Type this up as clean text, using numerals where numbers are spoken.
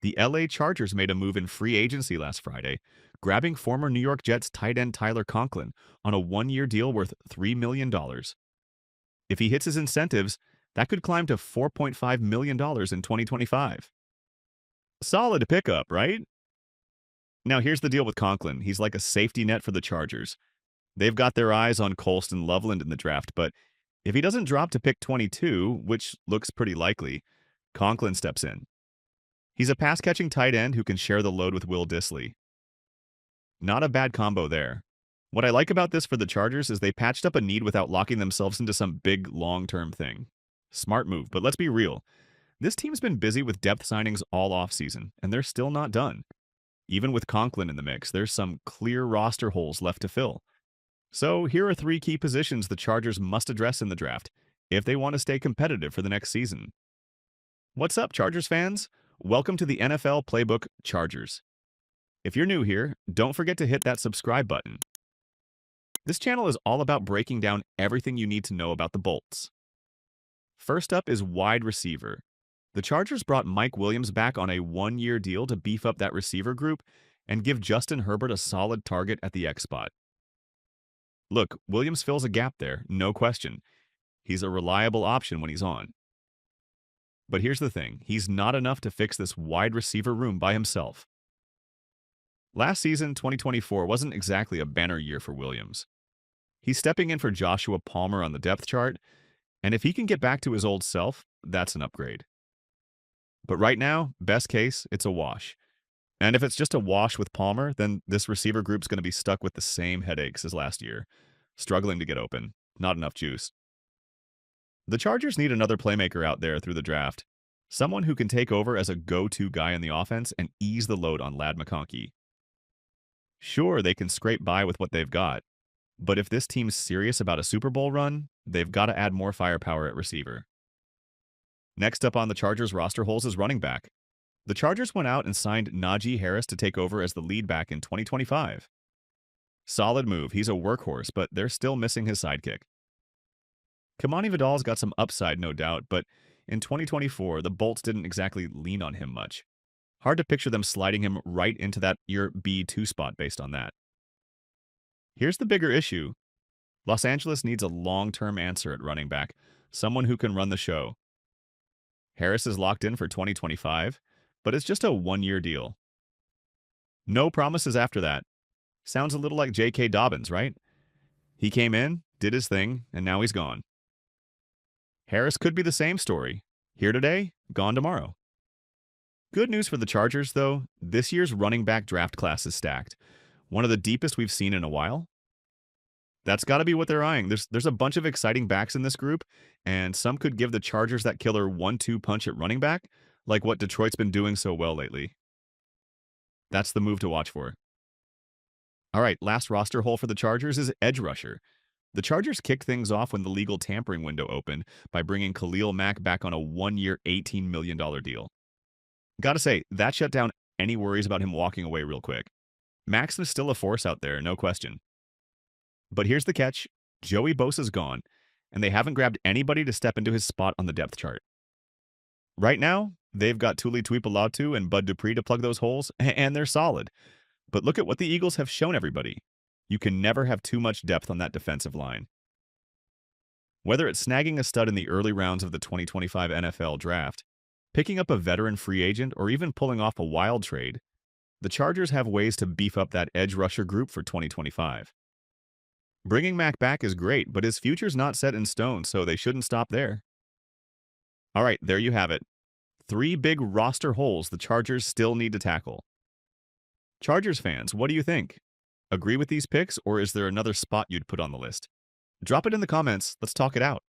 The LA Chargers made a move in free agency last Friday, grabbing former New York Jets tight end Tyler Conklin on a one-year deal worth $3 million. If he hits his incentives, that could climb to $4.5 million in 2025. Solid pickup, right? Now here's the deal with Conklin. He's like a safety net for the Chargers. They've got their eyes on Colston Loveland in the draft, but if he doesn't drop to pick 22, which looks pretty likely, Conklin steps in. He's a pass-catching tight end who can share the load with Will Dissly. Not a bad combo there. What I like about this for the Chargers is they patched up a need without locking themselves into some big long-term thing. Smart move, but let's be real. This team's been busy with depth signings all offseason, and they're still not done. Even with Conklin in the mix, there's some clear roster holes left to fill. So here are three key positions the Chargers must address in the draft if they want to stay competitive for the next season. What's up, Chargers fans? Welcome to the NFL Playbook Chargers. If you're new here, don't forget to hit that subscribe button. This channel is all about breaking down everything you need to know about the Bolts. First up is wide receiver. The Chargers brought Mike Williams back on a one-year deal to beef up that receiver group and give Justin Herbert a solid target at the X spot. Look, Williams fills a gap there, no question. He's a reliable option when he's on. But here's the thing, he's not enough to fix this wide receiver room by himself. Last season, 2024, wasn't exactly a banner year for Williams. He's stepping in for Joshua Palmer on the depth chart, and if he can get back to his old self, that's an upgrade. But right now, best case, it's a wash. And if it's just a wash with Palmer, then this receiver group's going to be stuck with the same headaches as last year. Struggling to get open. Not enough juice. The Chargers need another playmaker out there through the draft. Someone who can take over as a go-to guy in the offense and ease the load on Ladd McConkey. Sure, they can scrape by with what they've got. But if this team's serious about a Super Bowl run, they've got to add more firepower at receiver. Next up on the Chargers roster holes is running back. The Chargers went out and signed Najee Harris to take over as the lead back in 2025. Solid move. He's a workhorse, but they're still missing his sidekick. Kamani Vidal's got some upside, no doubt, but in 2024, the Bolts didn't exactly lean on him much. Hard to picture them sliding him right into that year B2 spot based on that. Here's the bigger issue. Los Angeles needs a long-term answer at running back, someone who can run the show. Harris is locked in for 2025, but it's just a one-year deal. No promises after that. Sounds a little like J.K. Dobbins, right? He came in, did his thing, and now he's gone. Harris could be the same story. Here today, gone tomorrow. Good news for the Chargers, though. This year's running back draft class is stacked. One of the deepest we've seen in a while. That's got to be what they're eyeing. There's a bunch of exciting backs in this group, and some could give the Chargers that killer 1-2 punch at running back, like what Detroit's been doing so well lately. That's the move to watch for. All right, last roster hole for the Chargers is edge rusher. The Chargers kicked things off when the legal tampering window opened by bringing Khalil Mack back on a one-year, $18 million deal. Gotta say, that shut down any worries about him walking away real quick. Max is still a force out there, no question. But here's the catch. Joey Bosa's gone, and they haven't grabbed anybody to step into his spot on the depth chart. Right now, they've got Tuli Tuipolatu and Bud Dupree to plug those holes, and they're solid. But look at what the Eagles have shown everybody. You can never have too much depth on that defensive line. Whether it's snagging a stud in the early rounds of the 2025 NFL Draft, picking up a veteran free agent, or even pulling off a wild trade, the Chargers have ways to beef up that edge rusher group for 2025. Bringing Mack back is great, but his future's not set in stone, so they shouldn't stop there. All right, there you have it. 3 big roster holes the Chargers still need to tackle. Chargers fans, what do you think? Agree with these picks, or is there another spot you'd put on the list? Drop it in the comments. Let's talk it out.